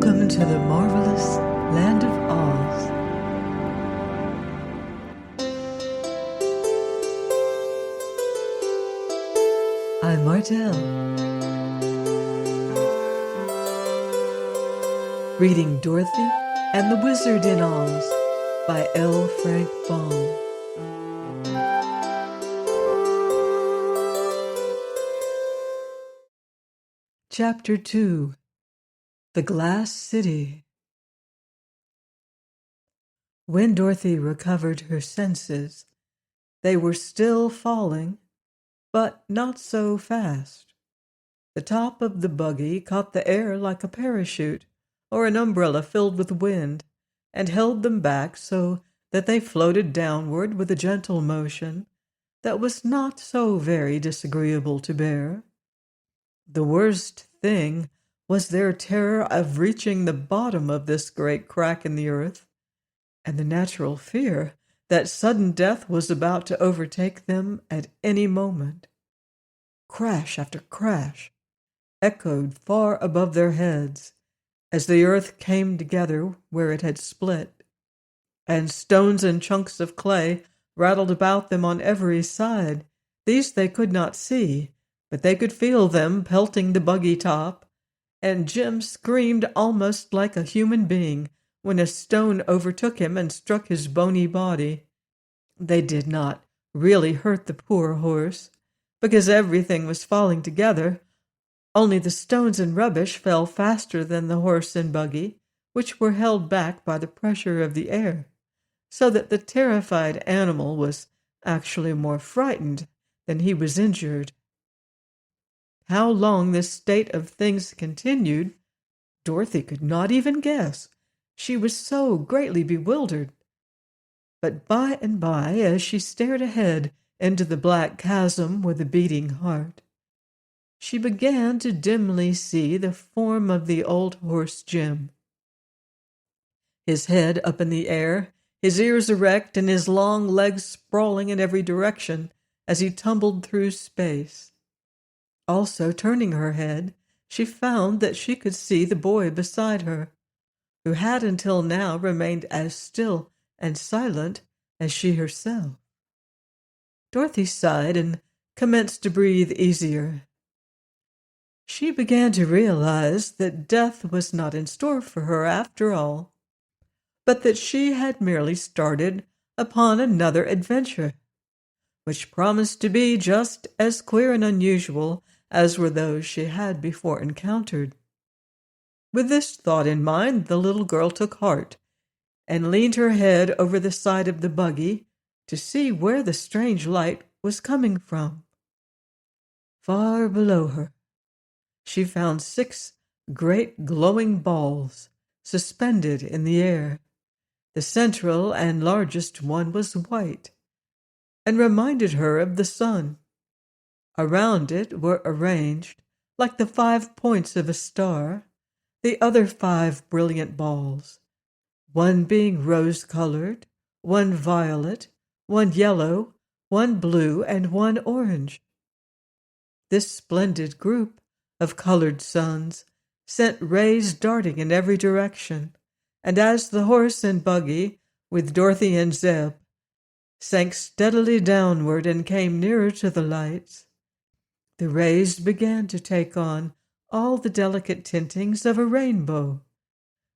Welcome to the marvelous land of Oz. I'm Martell, reading Dorothy and the Wizard in Oz by L. Frank Baum. Chapter 2. The Glass City. When Dorothy recovered her senses, they were still falling, but not so fast. The top of the buggy caught the air like a parachute or an umbrella filled with wind, and held them back so that they floated downward with a gentle motion that was not so very disagreeable to bear. The worst thing was their terror of reaching the bottom of this great crack in the earth, and the natural fear that sudden death was about to overtake them at any moment. Crash after crash echoed far above their heads as the earth came together where it had split, and stones and chunks of clay rattled about them on every side. These they could not see, but they could feel them pelting the buggy top, and Jim screamed almost like a human being when a stone overtook him and struck his bony body. They did not really hurt the poor horse, because everything was falling together. Only the stones and rubbish fell faster than the horse and buggy, which were held back by the pressure of the air, so that the terrified animal was actually more frightened than he was injured. How long this state of things continued, Dorothy could not even guess. She was so greatly bewildered. But by and by, as she stared ahead into the black chasm with a beating heart, she began to dimly see the form of the old horse Jim. His head up in the air, his ears erect, and his long legs sprawling in every direction as he tumbled through space. Also, turning her head, she found that she could see the boy beside her, who had until now remained as still and silent as she herself. Dorothy sighed and commenced to breathe easier. She began to realize that death was not in store for her after all, but that she had merely started upon another adventure, which promised to be just as queer and unusual as were those she had before encountered. With this thought in mind, the little girl took heart and leaned her head over the side of the buggy to see where the strange light was coming from. Far below her, she found 6 great glowing balls suspended in the air. The central and largest one was white, and reminded her of the sun. Around it were arranged, like the 5 points of a star, the other 5 brilliant balls, one being rose-colored, one violet, one yellow, one blue, and one orange. This splendid group of colored suns sent rays darting in every direction, and as the horse and buggy, with Dorothy and Zeb, sank steadily downward and came nearer to the lights, the rays began to take on all the delicate tintings of a rainbow,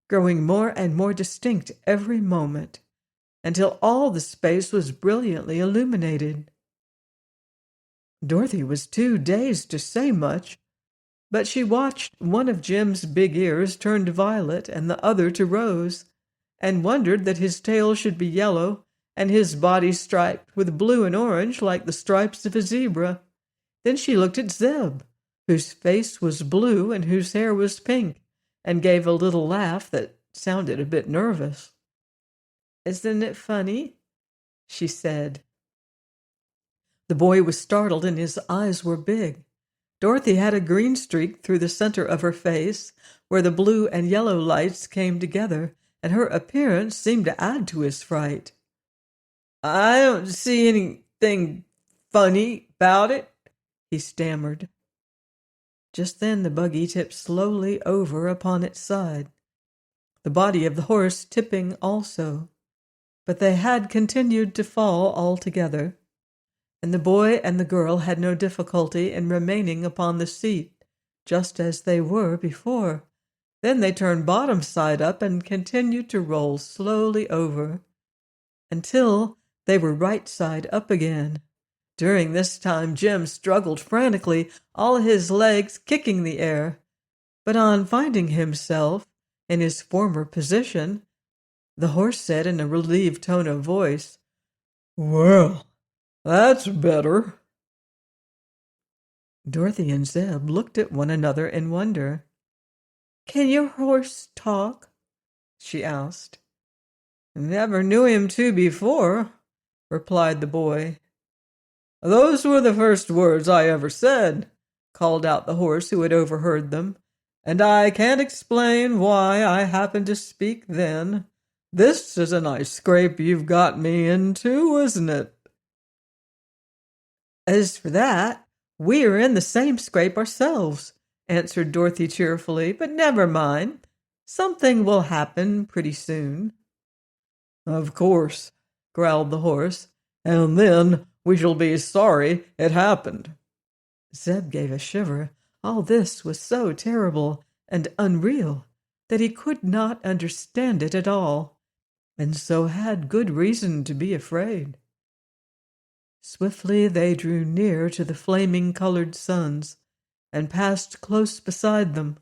growing more and more distinct every moment, until all the space was brilliantly illuminated. Dorothy was too dazed to say much, but she watched one of Jim's big ears turn to violet and the other to rose, and wondered that his tail should be yellow and his body striped with blue and orange like the stripes of a zebra. Then she looked at Zeb, whose face was blue and whose hair was pink, and gave a little laugh that sounded a bit nervous. "Isn't it funny?" she said. The boy was startled and his eyes were big. Dorothy had a green streak through the center of her face, where the blue and yellow lights came together, and her appearance seemed to add to his fright. "I don't see anything funny about it," he stammered. Just then the buggy tipped slowly over upon its side, the body of the horse tipping also. But they had continued to fall altogether, and the boy and the girl had no difficulty in remaining upon the seat, just as they were before. Then they turned bottom side up and continued to roll slowly over, until they were right side up again. During this time Jim struggled frantically, all his legs kicking the air. But on finding himself in his former position, the horse said in a relieved tone of voice, "Well, that's better." Dorothy and Zeb looked at one another in wonder. "Can your horse talk?" she asked. "Never knew him to before," replied the boy. "Those were the first words I ever said," called out the horse who had overheard them, "and I can't explain why I happened to speak then. This is a nice scrape you've got me into, isn't it?" "As for that, we are in the same scrape ourselves," answered Dorothy cheerfully, "but never mind. Something will happen pretty soon." "Of course," growled the horse, "and then we shall be sorry it happened." Zeb gave a shiver. All this was so terrible and unreal that he could not understand it at all, and so had good reason to be afraid. Swiftly they drew near to the flaming colored suns and passed close beside them.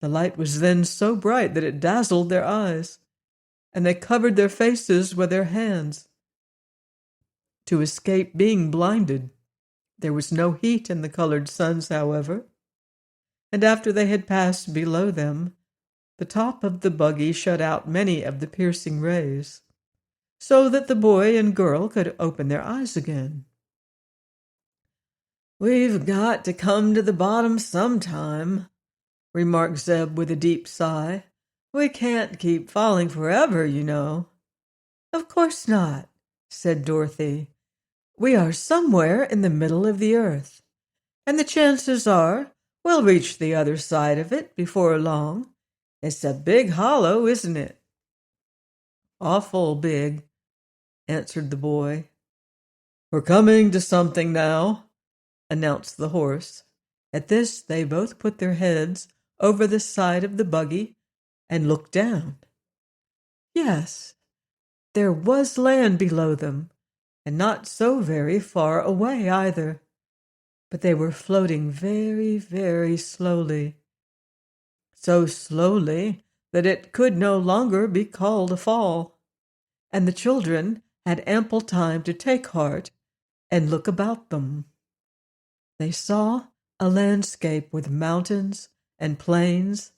The light was then so bright that it dazzled their eyes, and they covered their faces with their hands to escape being blinded. There was no heat in the colored suns, however, and after they had passed below them, the top of the buggy shut out many of the piercing rays, so that the boy and girl could open their eyes again. "We've got to come to the bottom sometime," remarked Zeb with a deep sigh. "We can't keep falling forever, you know." "Of course not," said Dorothy. "We are somewhere in the middle of the earth, and the chances are we'll reach the other side of it before long. It's a big hollow, isn't it?" "Awful big," answered the boy. "We're coming to something now," announced the horse. At this they both put their heads over the side of the buggy and looked down. Yes, there was land below them, and not so very far away either. But they were floating very, very slowly. So slowly that it could no longer be called a fall, and the children had ample time to take heart and look about them. They saw a landscape with mountains and plains,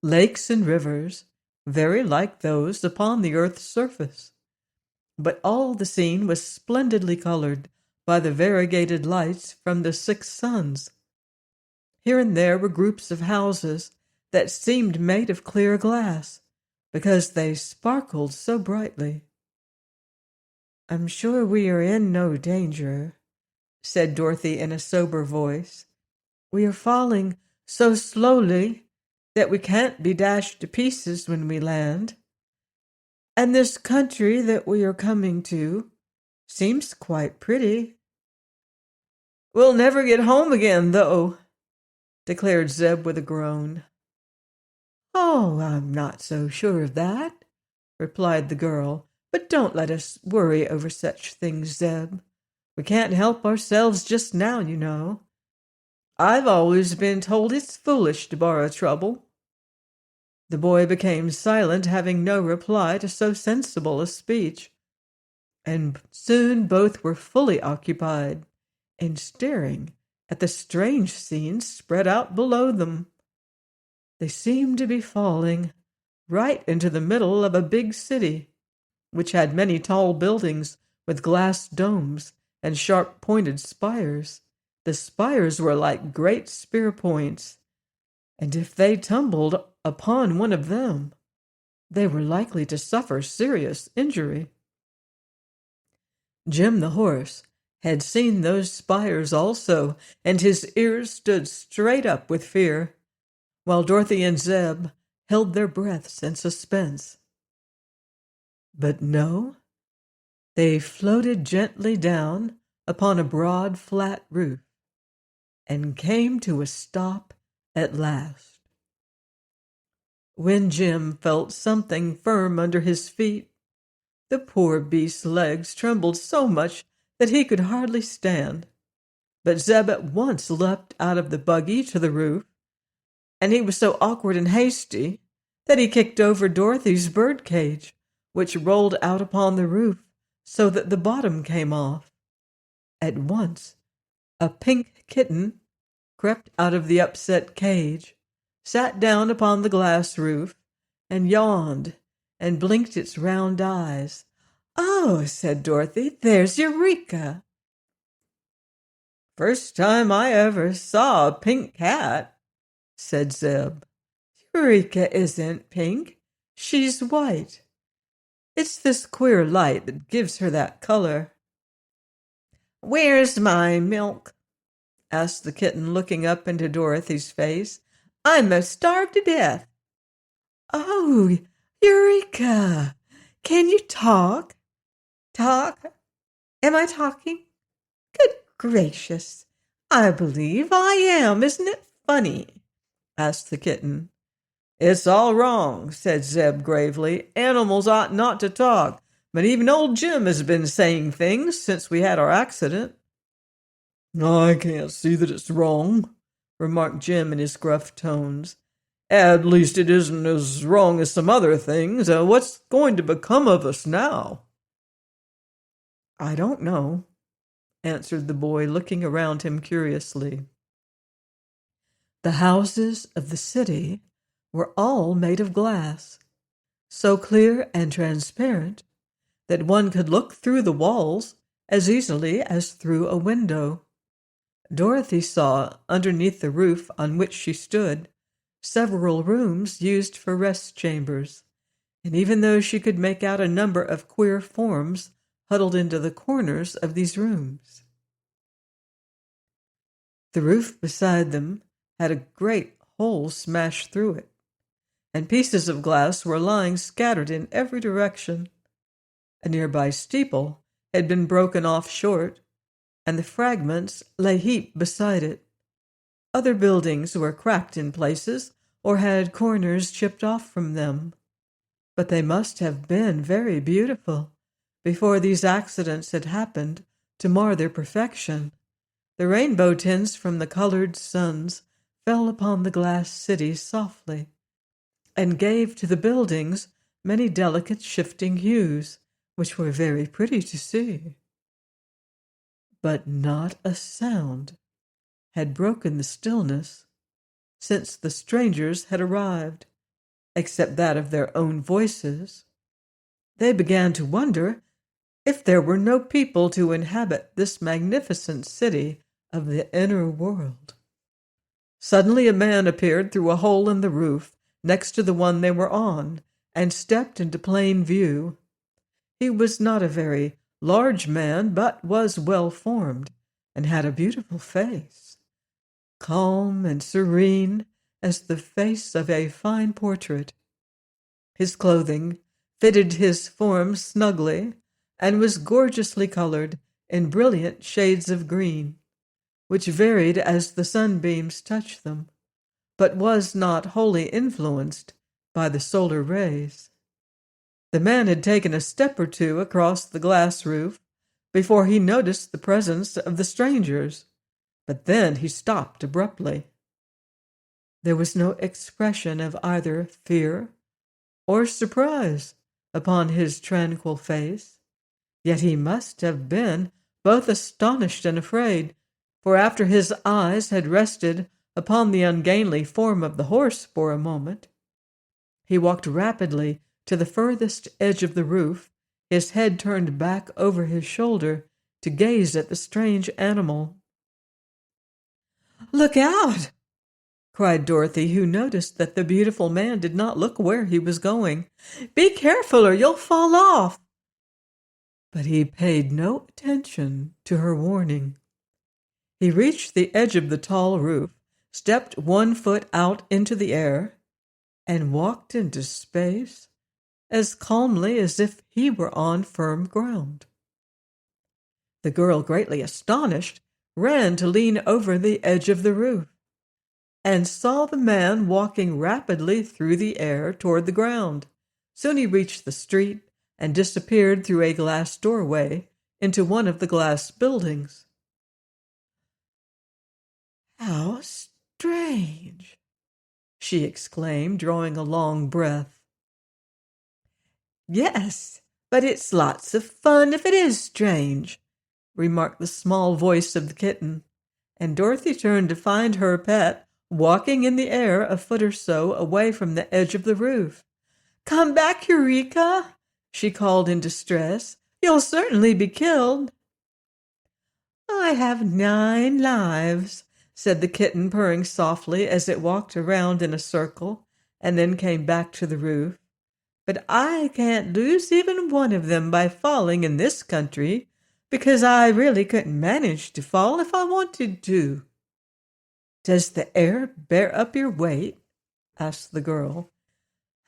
lakes and rivers, very like those upon the earth's surface. But all the scene was splendidly colored by the variegated lights from the 6 suns. Here and there were groups of houses that seemed made of clear glass, because they sparkled so brightly. "I'm sure we are in no danger," said Dorothy in a sober voice. "We are falling so slowly that we can't be dashed to pieces when we land. And this country that we are coming to seems quite pretty." "We'll never get home again, though," declared Zeb with a groan. "Oh, I'm not so sure of that," replied the girl. "But don't let us worry over such things, Zeb. We can't help ourselves just now, you know. I've always been told it's foolish to borrow trouble." The boy became silent, having no reply to so sensible a speech, and soon both were fully occupied in staring at the strange scene spread out below them. They seemed to be falling right into the middle of a big city, which had many tall buildings with glass domes and sharp-pointed spires. The spires were like great spear points, and if they tumbled upon one of them, they were likely to suffer serious injury. Jim the horse had seen those spires also, and his ears stood straight up with fear, while Dorothy and Zeb held their breaths in suspense. But no, they floated gently down upon a broad, flat roof and came to a stop at last. When Jim felt something firm under his feet, the poor beast's legs trembled so much that he could hardly stand. But Zeb at once leapt out of the buggy to the roof, and he was so awkward and hasty that he kicked over Dorothy's bird cage, which rolled out upon the roof so that the bottom came off. At once, a pink kitten crept out of the upset cage, sat down upon the glass roof, and yawned and blinked its round eyes. "Oh," said Dorothy, "there's Eureka." "First time I ever saw a pink cat," said Zeb. "Eureka isn't pink. She's white. It's this queer light that gives her that color." "Where's my milk?" asked the kitten, looking up into Dorothy's face. "I'm most starved to death." "Oh, Eureka! Can you talk?" "Talk? Am I talking? Good gracious! I believe I am. Isn't it funny?" asked the kitten. "It's all wrong," said Zeb gravely. "Animals ought not to talk, but even old Jim has been saying things since we had our accident." "I can't see that it's wrong," remarked Jim in his gruff tones. "At least it isn't as wrong as some other things. What's going to become of us now?" "I don't know," answered the boy, looking around him curiously. The houses of the city were all made of glass, so clear and transparent that one could look through the walls as easily as through a window. Dorothy saw, underneath the roof on which she stood, several rooms used for rest chambers, and even though she could make out a number of queer forms huddled into the corners of these rooms. The roof beside them had a great hole smashed through it, and pieces of glass were lying scattered in every direction. A nearby steeple had been broken off short, and the fragments lay heaped beside it. Other buildings were cracked in places or had corners chipped off from them. But they must have been very beautiful before these accidents had happened to mar their perfection. The rainbow tints from the colored suns fell upon the glass city softly, and gave to the buildings many delicate shifting hues, which were very pretty to see. But not a sound had broken the stillness since the strangers had arrived, except that of their own voices. They began to wonder if there were no people to inhabit this magnificent city of the inner world. Suddenly a man appeared through a hole in the roof next to the one they were on, and stepped into plain view. He was not a very large man, but was well formed, and had a beautiful face, calm and serene as the face of a fine portrait. His clothing fitted his form snugly, and was gorgeously colored in brilliant shades of green, which varied as the sunbeams touched them, but was not wholly influenced by the solar rays. The man had taken a step or two across the glass roof before he noticed the presence of the strangers, but then he stopped abruptly. There was no expression of either fear or surprise upon his tranquil face. Yet he must have been both astonished and afraid, for after his eyes had rested upon the ungainly form of the horse for a moment, he walked rapidly to the furthest edge of the roof, his head turned back over his shoulder to gaze at the strange animal. "Look out!" cried Dorothy, who noticed that the beautiful man did not look where he was going. "Be careful or you'll fall off." But he paid no attention to her warning. He reached the edge of the tall roof, stepped 1 foot out into the air, and walked into space as calmly as if he were on firm ground. The girl, greatly astonished, ran to lean over the edge of the roof and saw the man walking rapidly through the air toward the ground. Soon he reached the street and disappeared through a glass doorway into one of the glass buildings. "How strange!" she exclaimed, drawing a long breath. "Yes, but it's lots of fun if it is strange," remarked the small voice of the kitten, and Dorothy turned to find her pet walking in the air a foot or so away from the edge of the roof. "Come back, Eureka!" she called in distress. "You'll certainly be killed." "I have 9 lives," said the kitten, purring softly as it walked around in a circle and then came back to the roof. "But I can't lose even one of them by falling in this country, because I really couldn't manage to fall if I wanted to." "Does the air bear up your weight?" asked the girl.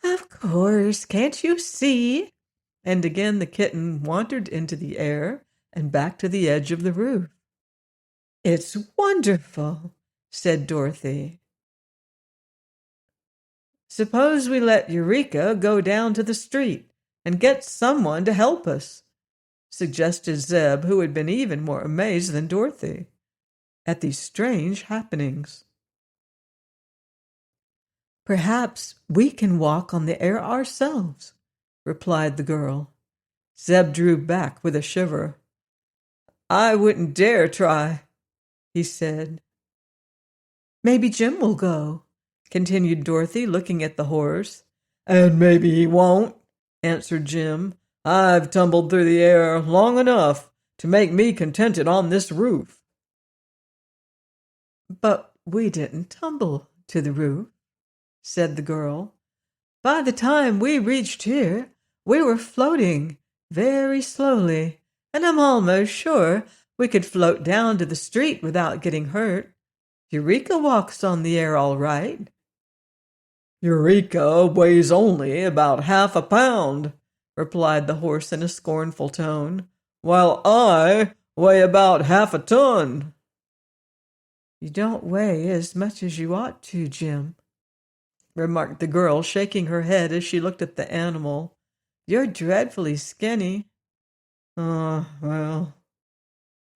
"Of course, can't you see?" And again the kitten wandered into the air and back to the edge of the roof. "It's wonderful," said Dorothy. "Suppose we let Eureka go down to the street and get someone to help us," suggested Zeb, who had been even more amazed than Dorothy at these strange happenings. "Perhaps we can walk on the air ourselves," replied the girl. Zeb drew back with a shiver. "I wouldn't dare try," he said. "Maybe Jim will go," continued Dorothy, looking at the horse. "And maybe he won't," answered Jim. "I've tumbled through the air long enough to make me contented on this roof." "But we didn't tumble to the roof," said the girl. "By the time we reached here, we were floating very slowly, and I'm almost sure we could float down to the street without getting hurt. Eureka walks on the air all right." "Eureka weighs only about half a pound," replied the horse in a scornful tone, "while I weigh about half a ton." "You don't weigh as much as you ought to, Jim," remarked the girl, shaking her head as she looked at the animal. "You're dreadfully skinny." Well,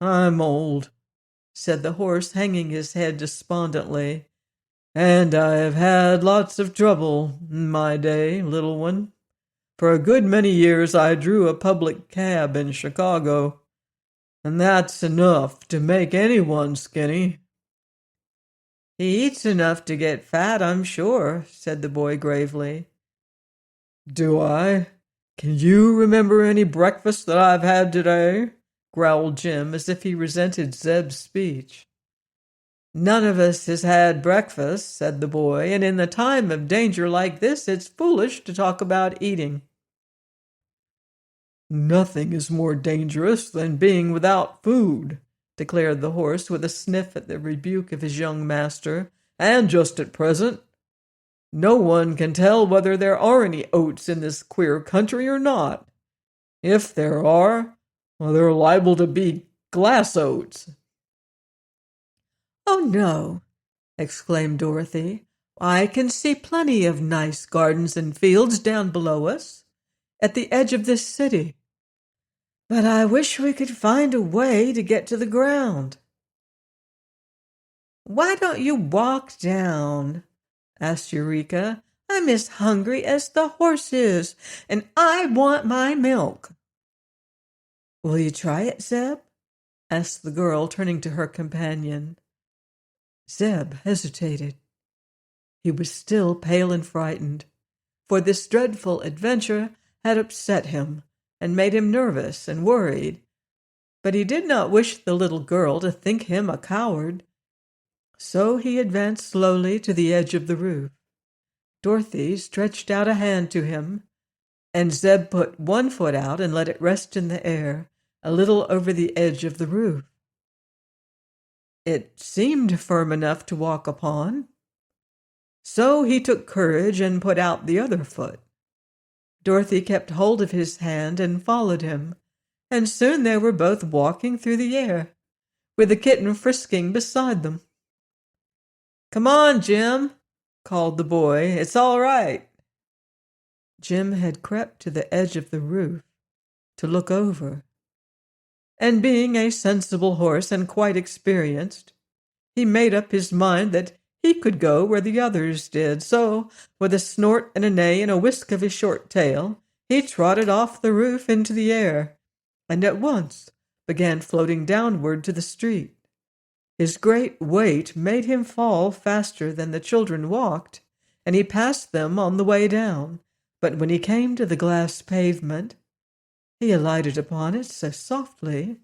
I'm old," said the horse, hanging his head despondently. "And I've had lots of trouble in my day, little one. For a good many years I drew a public cab in Chicago, and that's enough to make anyone skinny." "He eats enough to get fat, I'm sure," said the boy gravely. "Do I? Can you remember any breakfast that I've had today?" growled Jim, as if he resented Zeb's speech. "None of us has had breakfast," said the boy, "and in the time of danger like this, it's foolish to talk about eating." "Nothing is more dangerous than being without food," declared the horse with a sniff at the rebuke of his young master. "And just at present, no one can tell whether there are any oats in this queer country or not. If there are, well, they're liable to be glass oats." "Oh, no," exclaimed Dorothy. "I can see plenty of nice gardens and fields down below us, at the edge of this city. But I wish we could find a way to get to the ground." "Why don't you walk down?" asked Eureka. "I'm as hungry as the horse is, and I want my milk." "Will you try it, Zeb?" asked the girl, turning to her companion. Zeb hesitated. He was still pale and frightened, for this dreadful adventure had upset him and made him nervous and worried. But he did not wish the little girl to think him a coward. So he advanced slowly to the edge of the roof. Dorothy stretched out a hand to him, and Zeb put one foot out and let it rest in the air, a little over the edge of the roof. It seemed firm enough to walk upon. So he took courage and put out the other foot. Dorothy kept hold of his hand and followed him, and soon they were both walking through the air, with the kitten frisking beside them. "Come on, Jim," called the boy. "It's all right." Jim had crept to the edge of the roof to look over, and being a sensible horse and quite experienced, he made up his mind that he could go where the others did. So, with a snort and a neigh and a whisk of his short tail, he trotted off the roof into the air, and at once began floating downward to the street. His great weight made him fall faster than the children walked, and he passed them on the way down. But when he came to the glass pavement, he alighted upon it so softly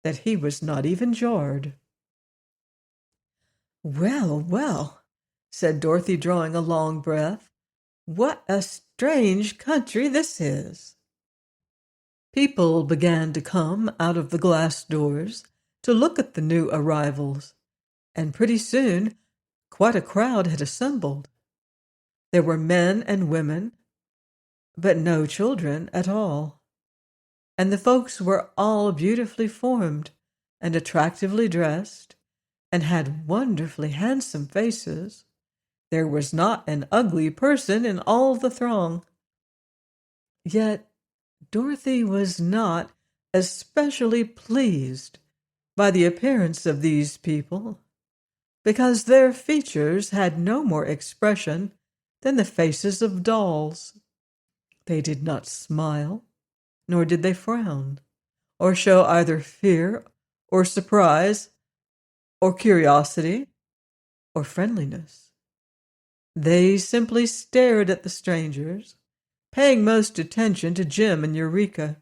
that he was not even jarred. "Well, well," said Dorothy, drawing a long breath. "What a strange country this is!" People began to come out of the glass doors to look at the new arrivals, and pretty soon quite a crowd had assembled. There were men and women, but no children at all. And the folks were all beautifully formed and attractively dressed, and had wonderfully handsome faces. There was not an ugly person in all the throng. Yet Dorothy was not especially pleased by the appearance of these people, because their features had no more expression than the faces of dolls. They did not smile, nor did they frown, or show either fear or surprise or curiosity or friendliness. They simply stared at the strangers, paying most attention to Jim and Eureka,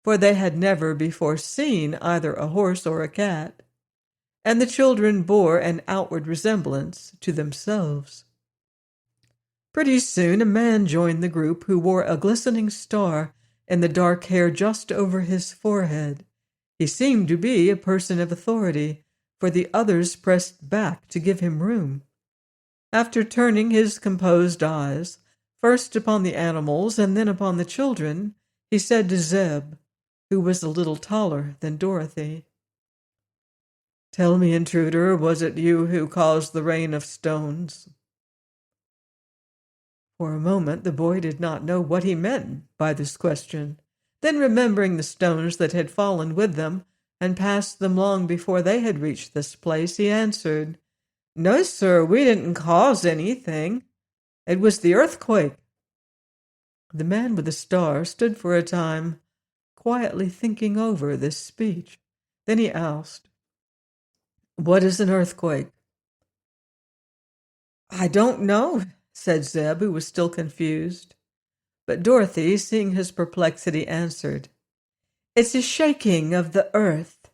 for they had never before seen either a horse or a cat, and the children bore an outward resemblance to themselves. Pretty soon a man joined the group who wore a glistening star in the dark hair just over his forehead. He seemed to be a person of authority, for the others pressed back to give him room. After turning his composed eyes first upon the animals and then upon the children, he said to Zeb, who was a little taller than Dorothy, "Tell me, intruder, was it you who caused the rain of stones?" For a moment the boy did not know what he meant by this question. Then, remembering the stones that had fallen with them and passed them long before they had reached this place, he answered, "No, sir, we didn't cause anything. It was the earthquake." The man with the star stood for a time, quietly thinking over this speech. Then he asked, "What is an earthquake?" "I don't know," said Zeb, who was still confused. But Dorothy, seeing his perplexity, answered, "It's a shaking of the earth.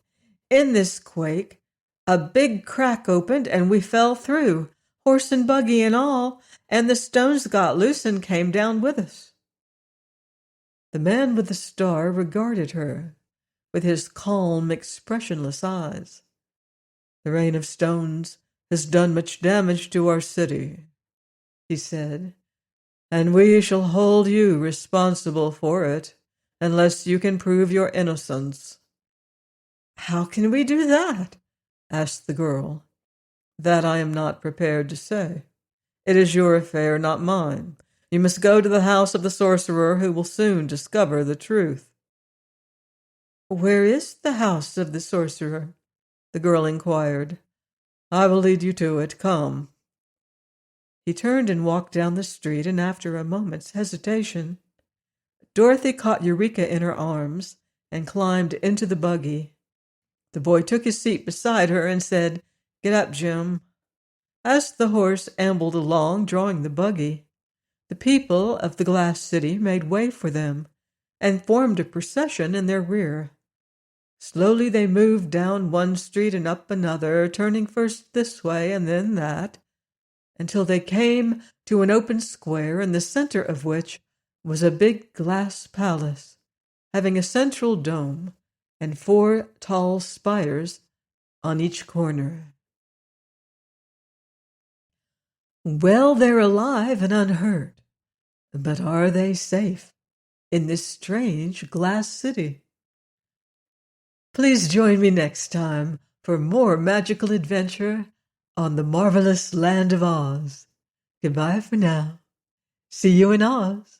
In this quake, a big crack opened and we fell through, horse and buggy and all, and the stones got loose and came down with us." The man with the star regarded her with his calm, expressionless eyes. "The rain of stones has done much damage to our city," he said, "and we shall hold you responsible for it unless you can prove your innocence." "How can we do that?" asked the girl. "That I am not prepared to say. It is your affair, not mine. You must go to the house of the sorcerer, who will soon discover the truth." "Where is the house of the sorcerer?" the girl inquired. "I will lead you to it. Come." He turned and walked down the street, and after a moment's hesitation, Dorothy caught Eureka in her arms and climbed into the buggy. The boy took his seat beside her and said, "Get up, Jim." As the horse ambled along, drawing the buggy, the people of the glass city made way for them and formed a procession in their rear. Slowly they moved down one street and up another, turning first this way and then that, until they came to an open square, in the center of which was a big glass palace, having a central dome and 4 tall spires on each corner. Well, they're alive and unhurt, but are they safe in this strange glass city? Please join me next time for more magical adventure on the marvelous land of Oz. Goodbye for now. See you in Oz.